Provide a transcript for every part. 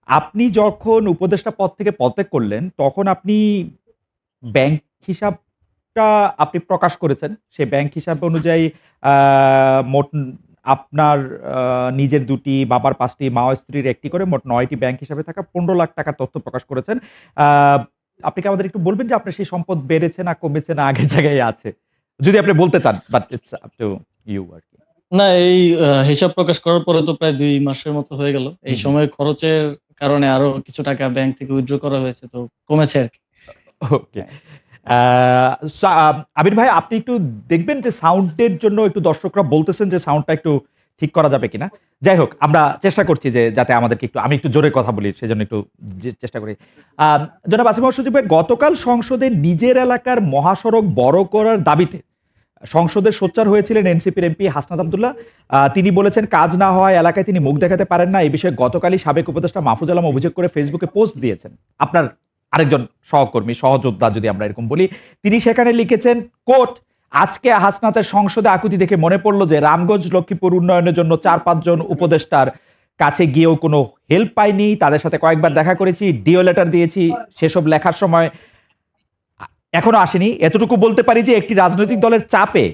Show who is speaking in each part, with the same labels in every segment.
Speaker 1: আপনি যখন উপদেষ্টা পদ থেকে পদত্যাগ করলেন, তখন আপনি ব্যাংক হিসাবটা আপনি প্রকাশ করেছেন। সেই ব্যাংক হিসাব অনুযায়ী আ মোট আপনার নিজের ২ টি, বাবার ৫ টি, মা ও স্ত্রীর ১ টি করে মোট ৯ টি ব্যাংক হিসাবে থাকা ৳১৫,০০,০০০ টাকার তথ্য প্রকাশ করেছেন। আ আপনি কি আমাদের একটু বলবেন যে আপনার সেই সম্পদ বেড়েছে না কমেছে না আগের জায়গায় আছে? যদি আপনি বলতে চান, but it's up to you আরকি।
Speaker 2: না, এই হিসাব প্রকাশ করার পরে তো প্রায় ২ মাসের মতো হয়ে গেল। এই
Speaker 1: হুম, হুম।
Speaker 2: সময় খরচের কারণে আরো কিছু টাকা ব্যাংক থেকে উইথড্র করা হয়েছে, তো কমেছে আরকি।
Speaker 1: ওকে। আ সা আবির ভাই আপনি একটু দেখবেন যে সাউন্ডের জন্য একটু দর্শকরা বলতেছেন যে সাউন্ডটা একটু ঠিক করা যাবে কিনা? যাই হোক আমরা চেষ্টা করছি যে যাতে আমাদেরকে একটু আমি একটু জোরে কথা বলি সেজন্য একটু চেষ্টা করি। আ জনাব আসিফ মাহমুদ সজীব ভাই গতকাল সংসদে নিজের এলাকার মহাসড়ক বড় করার দাবিতে সংসদে সোচ্চার হয়েছিলেন এনসিপির এমপি হাসনাত আব্দুল্লাহ। তিনি বলেছেন কাজ না হওয়ায় এলাকায় তিনি মুখ দেখাতে পারেন না। এই বিষয়ে গতকালই সাবেক উপদেষ্টা মাহফুজ আলম অভিযোগ করে ফেসবুকে পোস্ট দিয়েছেন। আপনার আরেকজন সহকর্মী, সহযোদ্ধা যদি আমরা এরকম বলি। তিনি সেখানে লিখেছেন কোট আজকে হাসনাতের সংসদে আকুতি দেখে মনে পড়ল যে রামগঞ্জ লক্ষ্মীপুর উন্নয়নের জন্য ৪-৫ জন উপদেষ্টার কাছে গিয়েও কোনো হেল্প পাইনি। তাদের সাথে কয়েকবার দেখা করেছি, ডিও লেটার দিয়েছি। সেসব লেখার সময় এখনো আসেনি। এতটুকু বলতে পারি যে একটি রাজনৈতিক দলের চাপে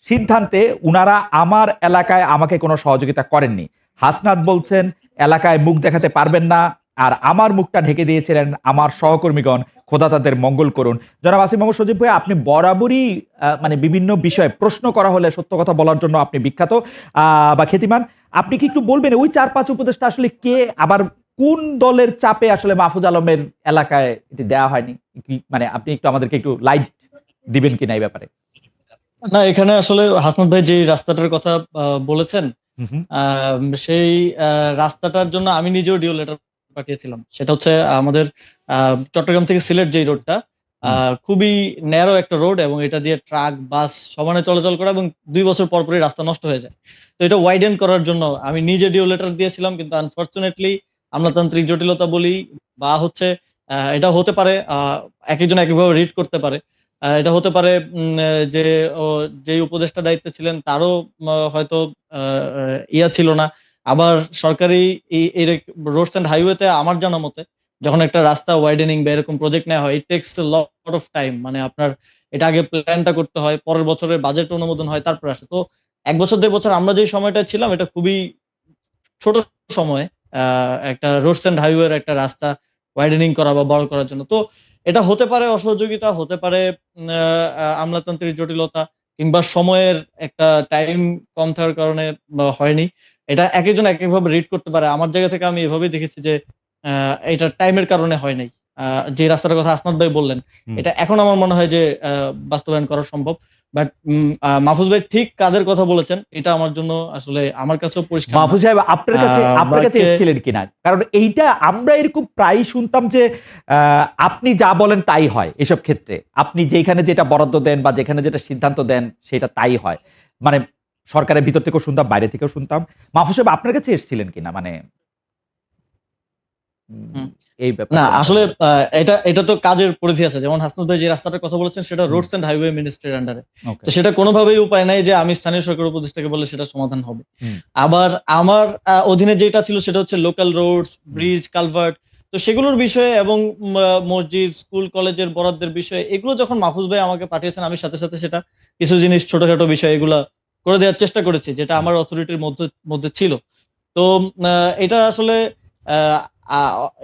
Speaker 1: সিদ্ধান্তে উনারা আমার এলাকায় আমাকে কোনো সহযোগিতা করেননি। হাসনাত বলছেন এলাকায় মুখ দেখাতে পারবেন না। আর আমার মুখটা ঢেকে দিয়েছিলেন আমার সহকর্মীগণ। খোদা তাদের মঙ্গল করুন। জনাব আসিফ মাহমুদ সজীব ভাই আপনি বরাবরই মানে বিভিন্ন বিষয়ে প্রশ্ন করা হলে সত্য কথা বলার জন্য আপনি বিখ্যাত বা খ্যাতিমান। আপনি কি একটু বলবেন ওই ৪-৫ উপদেষ্টা আসলে কে? আবার কোন দলের চাপে আসলে মাহফুজ আলমের এলাকায় এটি দেয়া হয়নি? মানে আপনি একটু আমাদেরকে একটু লাইট দিবেন কিনা এই ব্যাপারে?
Speaker 2: না, এখানে আসলে হাসনাত ভাই যেই রাস্তাটার কথা বলেছেন,
Speaker 1: হু, হু।
Speaker 2: সেই রাস্তাটার জন্য আমি নিজেও ডিও লেটার পাঠিয়েছিলাম। সেটা হচ্ছে আমাদের চট্টগ্রাম থেকে সিলেট যেই রোডটা,
Speaker 1: হুম।
Speaker 2: খুবই ন্যারো একটা রোড এবং এটা দিয়ে ট্রাক, বাস সমানে চলাচল করে এবং ২ বছর পর পরই রাস্তা নষ্ট হয়ে যায়। তো এটা ওয়াইডেন করার জন্য আমি নিজে ডিও লেটার দিয়েছিলাম, কিন্তু আনফরচুনেটলি আমলাতান্ত্রিক জটিলতা বলি বা হচ্ছে এটা হতে পারে একেকজন একেকভাবে রিড করতে পারে। এটা হতে পারে যে যেই উপদেষ্টা দায়িত্বে ছিলেন তারও হয়তো আ আ ইয়া ছিল না। আবার সরকারি এই রোডস অ্যান্ড হাইওয়েতে আমার জানা মতে যখন একটা রাস্তা ওয়াইডেনিং বা এরকম প্রজেক্ট নেয়া হয়, ইট tax A lot of time. মানে আপনার এটা আগে প্ল্যানটা করতে হয়, পরের বছরের বাজেট অনুমোদন হয়, তারপরে আসে। তো ১ বছর ১.৫ বছর আমরা যেই সময়টায় ছিলাম এটা খুবই ছোট সময়ে আ একটা রোডস অ্যান্ড হাইওয়ের একটা রাস্তা ওয়াইডেনিং করা বা বড় করার জন্য। তো এটা হতে পারে অসহযোগিতা, হতে পারে উম আ আ আমলাতান্ত্রিক জটিলতা কিংবা সময়ের একটা টাইম কম থাকার কারণে হয়নি। এটা একেকজন একেকভাবে রিড করতে পারে। আমার জায়গা থেকে আমি এভাবেই দেখেছি যে আ এটা টাইমের কারণে হয় নাই। আ যে রাস্তাটার কথা আসনাদ ভাই বললেন,
Speaker 1: হুম।
Speaker 2: এটা এখন আমার মনে হয় যে বাস্তবায়ন করা সম্ভব। বাট মাহফুজ ভাই ঠিক কাদের কথা বলেছেন এটা আমার জন্য আসলে আমার কাছেও পরিষ্কার না।
Speaker 1: মাহফুজ সাহেব আপনার
Speaker 2: আ
Speaker 1: কাছে আপনার কাছে
Speaker 2: বাকে
Speaker 1: এসেছিলেন কিনা? কারণ এইটা আমরা এরকম প্রায়ই শুনতাম যে আ আপনি যা বলেন তাই হয় এসব ক্ষেত্রে। আপনি যেখানে যেটা বরাদ্দ দেন বা যেখানে যেটা সিদ্ধান্ত দেন সেটা তাই হয়। মানে সরকারের ভিতর থেকেও শুনতাম, বাইরে থেকেও শুনতাম। মাহফুজ সাহেব আপনার কাছে এসেছিলেন কিনা? মানে উম
Speaker 2: হুম।
Speaker 1: এই
Speaker 2: না,
Speaker 1: ব্যাপারটা
Speaker 2: আসলে
Speaker 1: জানার।
Speaker 2: এটা তো কাজের পরিধি আছে। যেমন হাসনাত ভাই যে রাস্তাটার কথা বলেছেন সেটা
Speaker 1: হুম,
Speaker 2: রোডস অ্যান্ড হাইওয়ে মিনিস্ট্রির আন্ডারে।
Speaker 1: ওকে।
Speaker 2: তো সেটা কোনোভাবেই উপায় নাই যে আমি স্থানীয় সরকার উপদেষ্টাকে বললে সেটা সমাধান হবে।
Speaker 1: হুম,
Speaker 2: আবার আমার অধীনে যেটা ছিল সেটা হচ্ছে লোকাল রোডস,
Speaker 1: হুম,
Speaker 2: ব্রিজ, কালভার্ট। তো সেগুলোর বিষয়ে এবং মসজিদ, স্কুল, কলেজের বরাদ্দের বিষয়ে এগুলো যখন মাহফুজ ভাই আমাকে পাঠিয়েছেন আমি সাথে, সাথে সেটা কিছু জিনিস ছোটখাটো বিষয় এগুলা করে দেওয়ার চেষ্টা করেছি যেটা
Speaker 1: হুম।
Speaker 2: আমার অথরিটির মধ্যে মধ্যে ছিল। তো আ এটা আসলে আ আ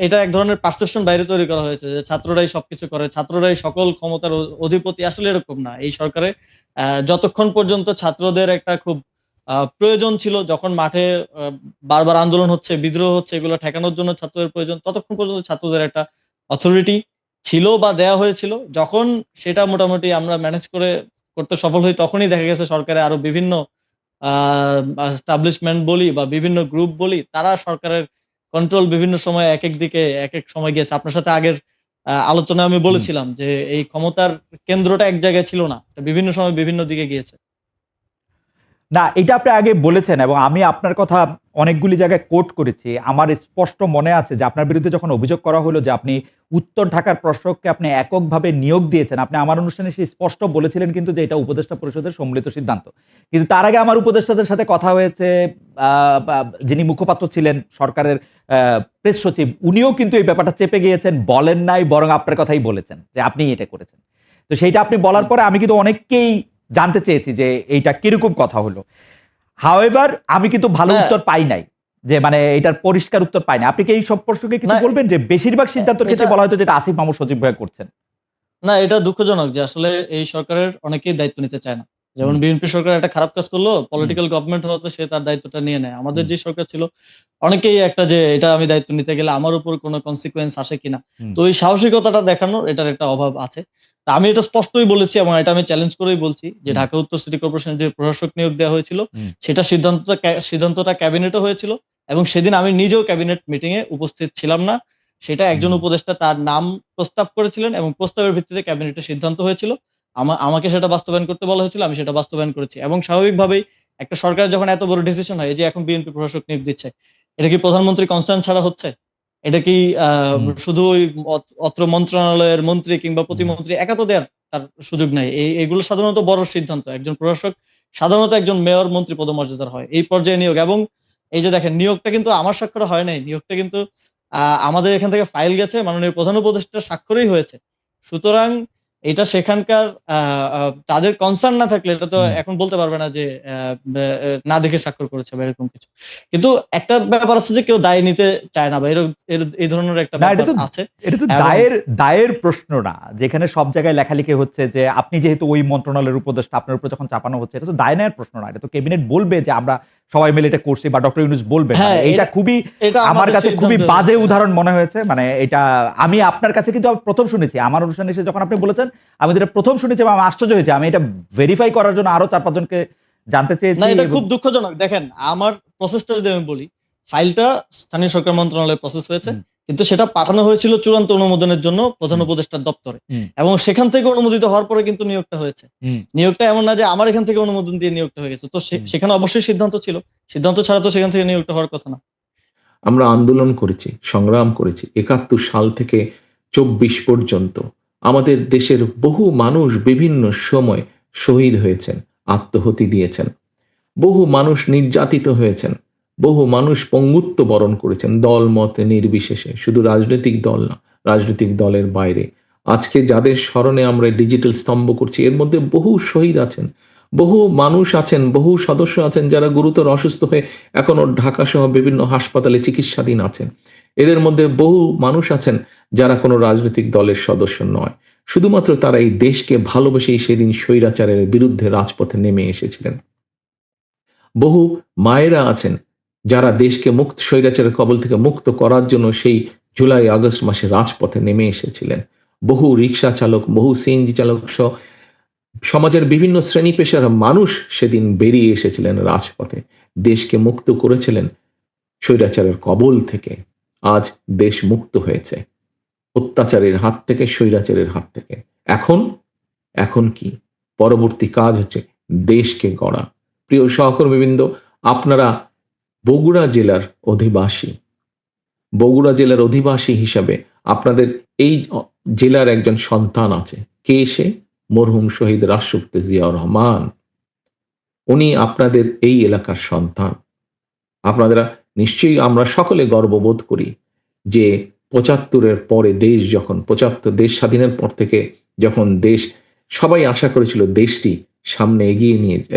Speaker 2: এটা এক ধরনের পারসেপশন বাইরে তৈরি করা হয়েছে যে ছাত্ররাই সবকিছু করে, ছাত্ররাই সকল ক্ষমতার অধিপতি। আসলে এরকম না। এই সরকারে যতক্ষণ পর্যন্ত ছাত্রদের একটা খুব প্রয়োজন ছিল, যখন মাঠে আ বারবার আন্দোলন হচ্ছে, বিদ্রোহ হচ্ছে, এগুলো ঠেকানোর জন্য ছাত্রদের প্রয়োজন, ততক্ষণ পর্যন্ত ছাত্রদের একটা অথরিটি ছিল বা দেয়া হয়েছিল। যখন সেটা মোটামুটি আমরা ম্যানেজ করতে সফল হই, তখনই দেখা গেছে সরকারে আরো বিভিন্ন আ এস্টাবলিশমেন্ট বলি বা বিভিন্ন গ্রুপ বলি, তারা সরকারের কন্ট্রোল বিভিন্ন সময় একেক দিকে একেক সময় গিয়েছে। আপনার সাথে আগের আলোচনায় আমি
Speaker 1: হুম।
Speaker 2: বলেছিলাম যে এই ক্ষমতার কেন্দ্রটা এক জায়গায় ছিল না। এটা বিভিন্ন সময় বিভিন্ন দিকে গিয়েছে।
Speaker 1: না, এটা আপনি আগে বলেছেন এবং আমি আপনার কথা অনেকগুলি জায়গায় কোট করেছি। আমার স্পষ্ট মনে আছে যে আপনার বিরুদ্ধে যখন অভিযোগ করা হলো যে আপনি উত্তর ঢাকার প্রশাসককে আপনি এককভাবে নিয়োগ দিয়েছেন। আপনি আমার অনুষ্ঠানে এসে স্পষ্ট বলেছিলেন কিন্তু যে এটা উপদেষ্টা পরিষদের সম্মিলিত সিদ্ধান্ত। কিন্তু তার আগে আমার উপদেষ্টাদের সাথে কথা হয়েছে। আ বা যিনি মুখপাত্র ছিলেন সরকারের প্রেস সচিব, উনিও কিন্তু এই ব্যাপারটা চেপে গিয়েছেন। বলেন নাই, বরং আপনার কথাই বলেছেন যে আপনিই এটা করেছেন। তো সেইটা আপনি বলার
Speaker 2: হুম।
Speaker 1: পরে আমি কিন্তু অনেককেই জানতে চেয়েছি যে এইটা কিরকম কথা হলো। হাউএভার আমি কিন্তু ভালো
Speaker 2: না,
Speaker 1: উত্তর পাই নাই। যে মানে এটার পরিষ্কার উত্তর পাই নাই। আপনি কি এই সম্পর্কে কিছু
Speaker 2: না
Speaker 1: বলবেন যে বেশিরভাগ সিদ্ধান্তের
Speaker 2: এটা
Speaker 1: ক্ষেত্রে বলা হয়তো যেটা আসিফ মাহমুদ সজীব ভাইয়া করছেন?
Speaker 2: না, এটা দুঃখজনক যে আসলে এই সরকারের অনেকেই দায়িত্ব নিতে চায় না। যেমন
Speaker 1: হুম,
Speaker 2: বিএনপি সরকার একটা খারাপ কাজ করলো,
Speaker 1: হুম,
Speaker 2: পলিটিক্যাল গভর্নমেন্ট হওয়াতে সে তার দায়িত্বটা নিয়ে নেয়। আমাদের
Speaker 1: হুম,
Speaker 2: যে সরকার ছিল অনেকেই একটা যে এটা আমি দায়িত্ব নিতে গেলে আমার উপর কোনো কনসিকুয়েন্স আসে কিনা।
Speaker 1: হুম,
Speaker 2: তো এই সাহসিকতাটা দেখানোর এটার একটা অভাব আছে। তা আমি এটা স্পষ্টই বলেছি এবং এটা আমি চ্যালেঞ্জ করেই বলছি যে
Speaker 1: হুম,
Speaker 2: ঢাকা উত্তর সিটি কর্পোরেশনের যে প্রশাসক নিয়োগ দেওয়া হয়েছিল
Speaker 1: হুম,
Speaker 2: সেটা সিদ্ধান্তটা ক্যাবিনেটও হয়েছিল এবং সেদিন আমি নিজেও ক্যাবিনেট মিটিং এ উপস্থিত ছিলাম না। সেটা একজন
Speaker 1: হুম,
Speaker 2: উপদেষ্টা তার নাম প্রস্তাব করেছিলেন এবং প্রস্তাবের ভিত্তিতে ক্যাবিনেটের সিদ্ধান্ত হয়েছিল। আমাকে সেটা বাস্তবায়ন করতে বলা হয়েছিল, আমি সেটা বাস্তবায়ন করেছি এবং স্বাভাবিকভাবেই একটা সরকারের যখন এত বড় ডিসিশন হয়, এই যে এখন বিএনপি প্রশাসক নিয়োগ দিচ্ছে, এটা কি প্রধানমন্ত্রী কনসার্ন ছাড়া হচ্ছে? এটা কি
Speaker 1: হুম,
Speaker 2: শুধু ওই অত্র মন্ত্রণালয়ের মন্ত্রী কিংবা
Speaker 1: হুম,
Speaker 2: প্রতিমন্ত্রী একা তো দেয়ার তার সুযোগ নাই। এগুলো সাধারণত বড় সিদ্ধান্ত। একজন প্রশাসক সাধারণত একজন মেয়র মন্ত্রী পদমর্যাদার হয়। এই পর্যায়ে নিয়োগ এবং এই যে দেখেন নিয়োগটা কিন্তু আমার স্বাক্ষরে হয় নাই। নিয়োগটা কিন্তু আমাদের এখান থেকে ফাইল গেছে মাননীয় প্রধান উপদেষ্টার স্বাক্ষরেই হয়েছে। সুতরাং এটা সেখানকার আ আ তাদের কনসার্ন না থাকলে এটা তো
Speaker 1: হুম।
Speaker 2: এখন বলতে পারবে না যে না দেখে স্বাক্ষর করেছে বা এরকম কিছু। কিন্তু একটা ব্যাপার আছে যে কেউ দায় নিতে চায় না বা এই ধরনের একটা
Speaker 1: না,
Speaker 2: ব্যাপার আছে
Speaker 1: এটা তো
Speaker 2: এবং
Speaker 1: দায়ের প্রশ্ন না। যেখানে সব জায়গায় লেখালেখি হচ্ছে যে আপনি যেহেতু ওই মন্ত্রণালয়ের উপদেষ্টা আপনার উপর যখন চাপানো হচ্ছে, এটা তো দায় নেয়ার প্রশ্ন না। এটা তো ক্যাবিনেট বলবে যে আমরা সবাই মিলে এটা করছি বা ডক্টর ইউনূস বলবেন। মানে
Speaker 2: হ্যাঁ,
Speaker 1: এইটা খুবই
Speaker 2: এটা
Speaker 1: আমার
Speaker 2: আমাদের
Speaker 1: কাছে খুবই
Speaker 2: সিদ্ধান্তে
Speaker 1: বাজে
Speaker 2: হয়েছে। হ্যাঁ।
Speaker 1: উদাহরণ মনে হয়েছে। মানে এটা আমি আপনার কাছে কিন্তু ১ম শুনেছি। আমার অনুষ্ঠানে এসে যখন আপনি বলেছেন, আমি তো এটা ১ম শুনেছি এবং আমি আশ্চর্য হয়েছি। আমি এটা ভেরিফাই করার জন্য আরো ৪-৫ জনকে জানতে
Speaker 2: না,
Speaker 1: চেয়েছি
Speaker 2: এটা
Speaker 1: এবং
Speaker 2: খুব দুঃখজনক। দেখেন আমার প্রসেসটা যদি আমি বলি, ফাইলটা স্থানীয় সরকার মন্ত্রণালয়ে প্রসেস হয়েছে।
Speaker 1: হুম,
Speaker 2: কিন্তু সেটা পাঠানো হয়েছিল চূড়ান্ত অনুমোদনের জন্য প্রধান
Speaker 1: হুম,
Speaker 2: উপদেষ্টার দপ্তরে।
Speaker 1: হুম,
Speaker 2: এবং সেখান থেকে অনুমোদিত হওয়ার পরে কিন্তু নিয়োগটা হয়েছে।
Speaker 1: হুম,
Speaker 2: নিয়োগটা এমন না যে আমার এখান থেকে অনুমোদন দিয়ে নিয়োগটা হয়ে গেছে। তো
Speaker 1: হুম।
Speaker 2: সেখানে অবশ্যই সিদ্ধান্ত ছিল। সিদ্ধান্ত ছাড়া তো সেখান থেকে নিয়োগটা হওয়ার কথা না।
Speaker 3: আমরা আন্দোলন করেছি, সংগ্রাম করেছি। ৭১ সাল থেকে ২৪ পর্যন্ত আমাদের দেশের বহু মানুষ বিভিন্ন সময় শহীদ হয়েছেন, আত্মহতি দিয়েছেন। বহু মানুষ নির্যাতিত হয়েছেন। বহু মানুষ পঙ্গুত্ব বরণ করেছেন দল মত নির্বিশেষে। শুধু রাজনৈতিক দল না, রাজনৈতিক দলের বাইরে। আজকে যাদের স্মরণে আমরা ডিজিটাল স্তম্ভ করছি এর মধ্যে বহু শহীদ আছেন। বহু মানুষ আছেন, বহু সদস্য আছেন যারা গুরুতর অসুস্থ হয়ে এখনো ঢাকাসহ বিভিন্ন হাসপাতালে চিকিৎসাধীন আছেন। এদের মধ্যে বহু মানুষ আছেন যারা কোনো রাজনৈতিক দলের সদস্য নয়। শুধুমাত্র তারা এই দেশকে ভালোবেসেই সেদিন স্বৈরাচারের বিরুদ্ধে রাজপথে নেমে এসেছিলেন। বহু মায়েরা আছেন যারা দেশকে স্বৈরাচারের কবল থেকে মুক্ত করার জন্য সেই জুলাই আগস্ট মাসে রাজপথে নেমে এসেছিলেন। বহু রিক্সা চালক, বহু সিএনজি চালক সহ সমাজের বিভিন্ন শ্রেণী পেশার মানুষ সেদিন বেরিয়ে এসেছিলেন রাজপথে। দেশকে মুক্ত করেছিলেন স্বৈরাচারের কবল থেকে। আজ দেশ মুক্ত হয়েছে অত্যাচারের হাত থেকে, স্বৈরাচারের হাত থেকে। এখন এখন কি? পরবর্তী কাজ হচ্ছে দেশকে গড়া। প্রিয় সহকর্মীবৃন্দ, আপনারা বগুড়া জেলার অধিবাসী। বগুড়া জেলার অধিবাসী হিসাবে আপনাদের এই জেলার একজন সন্তান আছে। কে সে? মরহুম শহীদ রাষ্ট্রপতি জিয়াউর রহমান। উনি আপনাদের এই এলাকার সন্তান। আপনারা নিশ্চয়ই আমরা সকলে গর্ববোধ করি যে ৭৫ এর পরে দেশ যখন ৭৫ দেশ স্বাধীনের পর থেকে যখন দেশ সবাই আশা করেছিল দেশটি সামনে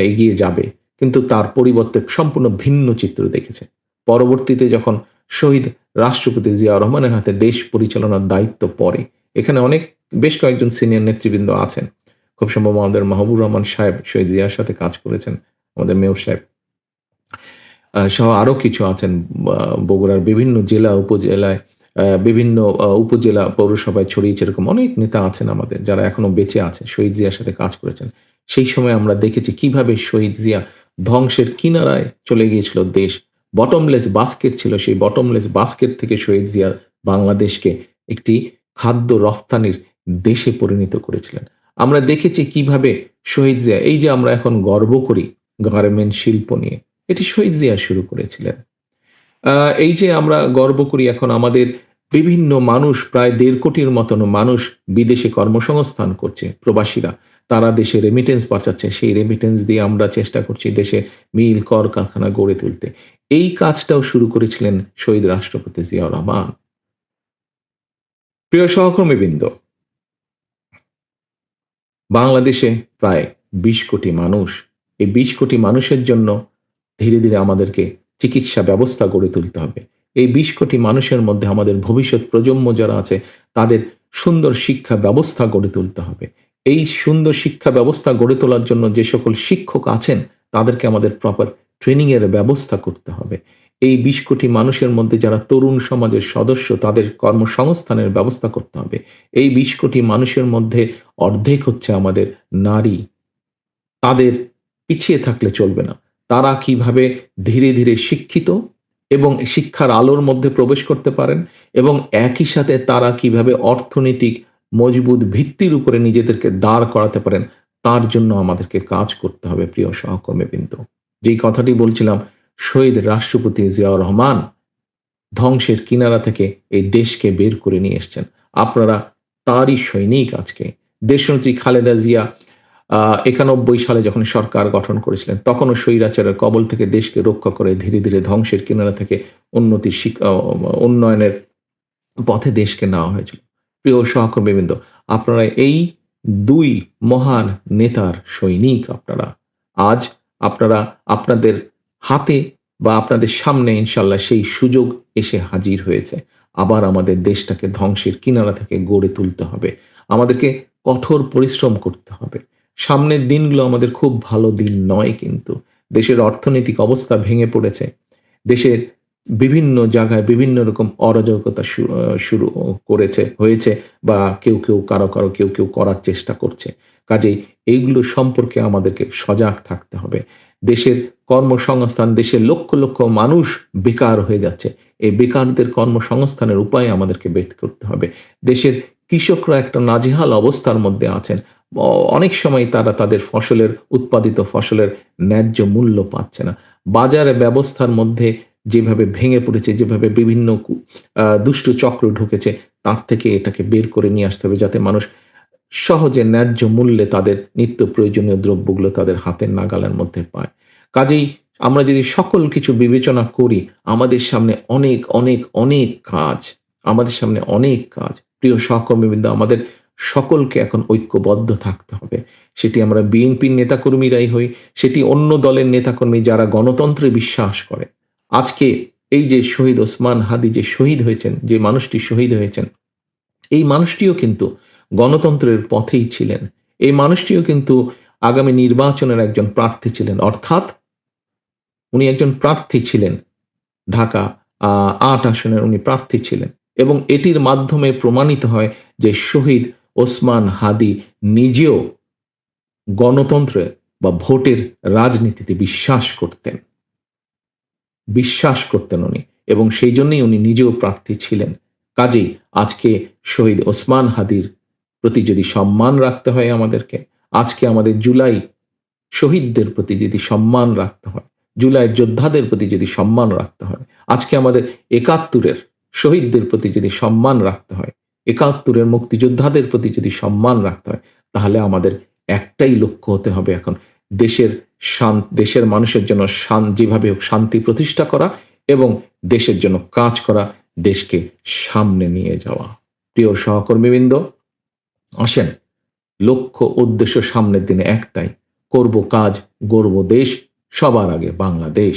Speaker 3: এগিয়ে যাবে। কিন্তু তার পরিবর্তে সম্পূর্ণ ভিন্ন চিত্র দেখেছে। পরবর্তীতে যখন শহীদ রাষ্ট্রপতি জিয়াউর রহমানের হাতে দেশ পরিচালনার দায়িত্ব পড়ে, এখানে বেশ কয়েকজন সিনিয়র নেতৃবৃন্দ আছেন। খুব সম্ভব আমাদের মাহবুবুর রহমান সাহেব শহীদ জিয়ার সাথে কাজ করেছেন, আমাদের মেয়র সাহেব সহ আরো কিছু আছেন। বগুড়ার বিভিন্ন জেলা উপজেলায় বিভিন্ন উপজেলা পৌরসভায় ছড়িয়েছে এরকম অনেক নেতা আছেন আমাদের যারা এখনো বেঁচে আছে, শহীদ জিয়ার সাথে কাজ করেছেন। সেই সময় আমরা দেখেছি কিভাবে শহীদ জিয়া ধ্বংসের কিনারায় চলে গিয়েছিল দেশ। বটমলেস বাস্কেট ছিল, সেই বটমলেস বাস্কেট থেকে শহীদ জিয়া বাংলাদেশকে একটি খাদ্য রফতানির দেশে পরিণত করেছিলেন। আমরা দেখেছি কিভাবে শহীদ জিয়া, এই যে আমরা এখন গর্ব করি গার্মেন্ট শিল্প নিয়ে, এটি শহীদ জিয়া শুরু করেছিলেন। এই যে আমরা গর্ব করি এখন আমাদের বিভিন্ন মানুষ প্রায় ১.৫ কোটির মতন মানুষ বিদেশে কর্মসংস্থান করছে, প্রবাসীরা। তারা দেশে রেমিটেন্স পাঠাচ্ছে। সেই রেমিটেন্স দিয়ে আমরা চেষ্টা করছি দেশে মিল, কলকারখানা গড়ে তুলতে। এই কাজটাও শুরু করেছিলেন শহীদ রাষ্ট্রপতি জিয়াউর রহমান। প্রিয় সহকর্মীবৃন্দ, বাংলাদেশে প্রায় ২০ কোটি মানুষ। এই ২০ কোটি মানুষের জন্য ধীরে, ধীরে আমাদেরকে চিকিৎসা ব্যবস্থা গড়ে তুলতে হবে। এই ২০ কোটি মানুষের মধ্যে আমাদের ভবিষ্যৎ প্রজন্ম যারা আছে তাদের সুন্দর শিক্ষা ব্যবস্থা গড়ে তুলতে হবে। এই সুন্দর শিক্ষা ব্যবস্থা গড়ে তোলার জন্য যে সকল শিক্ষক আছেন তাদেরকে আমাদের প্রপার ট্রেনিং এর ব্যবস্থা করতে হবে। এই ২০ কোটি মানুষের মধ্যে যারা তরুণ সমাজের সদস্য তাদের কর্মসংস্থানের ব্যবস্থা করতে হবে। এই ২০ কোটি মানুষের মধ্যে অর্ধেক হচ্ছে আমাদের নারী। তাদের পিছিয়ে থাকলে চলবে না। তারা কিভাবে ধীরে, ধীরে শিক্ষিত এবং শিক্ষার আলোর মধ্যে প্রবেশ করতে পারেন এবং একই সাথে তারা কিভাবে অর্থনৈতিক মজবুত ভিত্তির উপরে নিজেদেরকে দাঁড় করাতে পারেন, তার জন্য আমাদেরকে কাজ করতে হবে প্রিয় সহকর্মীবৃন্দ। যেই কথাটি বলছিলাম, শহীদ রাষ্ট্রপতি জিয়াউর রহমান ধ্বংসের কিনারা থেকে এই দেশকে বের করে নিয়ে এসেছেন। আপনারা তারই সৈনিক আজকে। দেশনেত্রী খালেদা জিয়া ৯১ সালে যখন সরকার গঠন করেছিলেন তখনও স্বৈরাচারের কবল থেকে দেশকে রক্ষা করে ধীরে, ধীরে ধ্বংসের কিনারা থেকে উন্নয়নের পথে দেশকে নেওয়া হয়েছিল। প্রিয় সহকর্মীবৃন্দ, আপনারা এই ২ মহান নেতার সৈনিক আপনারা। আজ আপনারা আপনাদের হাতে বা আপনাদের সামনে ইনশাআল্লাহ সেই সুযোগ এসে হাজির হয়েছে। আবার আমাদের দেশটাকে ধ্বংসের কিনারা থেকে গড়ে তুলতে হবে। আমাদেরকে কঠোর পরিশ্রম করতে হবে। সামনের দিনগুলো আমাদের খুব ভালো দিন নয় কিন্তু। দেশের অর্থনৈতিক অবস্থা ভেঙে পড়েছে। দেশের বিভিন্ন জায়গায় বিভিন্ন রকম অরাজকতা শুরু হয়েছে বা কেউ, কেউ করার চেষ্টা করছে। কাজেই এইগুলো সম্পর্কে আমাদেরকে সজাগ থাকতে হবে। দেশের কর্মসংস্থান, দেশের লক্ষ, লক্ষ মানুষ বেকার হয়ে যাচ্ছে। এই বেকারদের কর্মসংস্থানের উপায় আমাদেরকে বের করতে হবে। দেশের কৃষকরা একটা নাজেহাল অবস্থার মধ্যে আছেন। অনেক সময় তারা তাদের উৎপাদিত ফসলের ন্যায্য মূল্য পাচ্ছে না। বাজার ব্যবস্থার মধ্যে যেভাবে ভেঙে পড়েছে, যেভাবে বিভিন্ন দুষ্ট চক্র ঢুকেছে, তার থেকে এটাকে বের করে নিয়ে আসতে হবে যাতে মানুষ সহজে ন্যায্য মূল্যে তাদের নিত্য প্রয়োজনীয় দ্রব্যগুলো তাদের হাতের নাগালের মধ্যে পায়। কাজেই আমরা যদি সকল কিছু বিবেচনা করি, আমাদের সামনে অনেক, অনেক, অনেক কাজ। আমাদের সামনে অনেক কাজ। প্রিয় সহকর্মীবৃন্দ, আমাদের সকলকে এখন ঐক্যবদ্ধ থাকতে হবে। সেটি আমরা বিএনপির নেতাকর্মীরাই হই, সেটি অন্য দলের নেতাকর্মী যারা গণতন্ত্রে বিশ্বাস করে। আজকে এই যে শহীদ ওসমান হাদি যে শহীদ হয়েছেন, যে মানুষটি শহীদ হয়েছেন, এই মানুষটিও কিন্তু গণতন্ত্রের পথেই ছিলেন। এই মানুষটিও কিন্তু আগামী নির্বাচনের একজন প্রার্থী ছিলেন। অর্থাৎ উনি একজন প্রার্থী ছিলেন। ঢাকা ৮ আসনের উনি প্রার্থী ছিলেন এবং এটির মাধ্যমে প্রমাণিত হয় যে শহীদ ওসমান হাদি নিজেও গণতন্ত্রে বা ভোটের রাজনীতিতে বিশ্বাস করতেন উনি এবং সেই জন্যই উনি নিজেও প্রার্থী ছিলেন। কাজেই আজকে শহীদ ওসমান হাদির প্রতি যদি সম্মান রাখতে হয় আমাদেরকে, আজকে আমাদের জুলাই শহীদদের প্রতি যদি সম্মান রাখতে হয়, জুলাইয়ের যোদ্ধাদের প্রতি যদি সম্মান রাখতে হয়, আজকে আমাদের ৭১-এর শহীদদের প্রতি যদি সম্মান রাখতে হয়, ৭১-এর মুক্তিযোদ্ধাদের প্রতি যদি সম্মান রাখতে হয়, তাহলে আমাদের একটাই লক্ষ্য হতে হবে এখন, দেশের মানুষের জন্য যেভাবে হোক শান্তি প্রতিষ্ঠা করা এবং দেশের জন্য কাজ করা, দেশকে সামনে নিয়ে যাওয়া। প্রিয় সহকর্মীবৃন্দ, আসেন, লক্ষ্য উদ্দেশ্য সামনের দিনে একটাই, করব কাজ, গড়ব দেশ, সবার আগে বাংলাদেশ।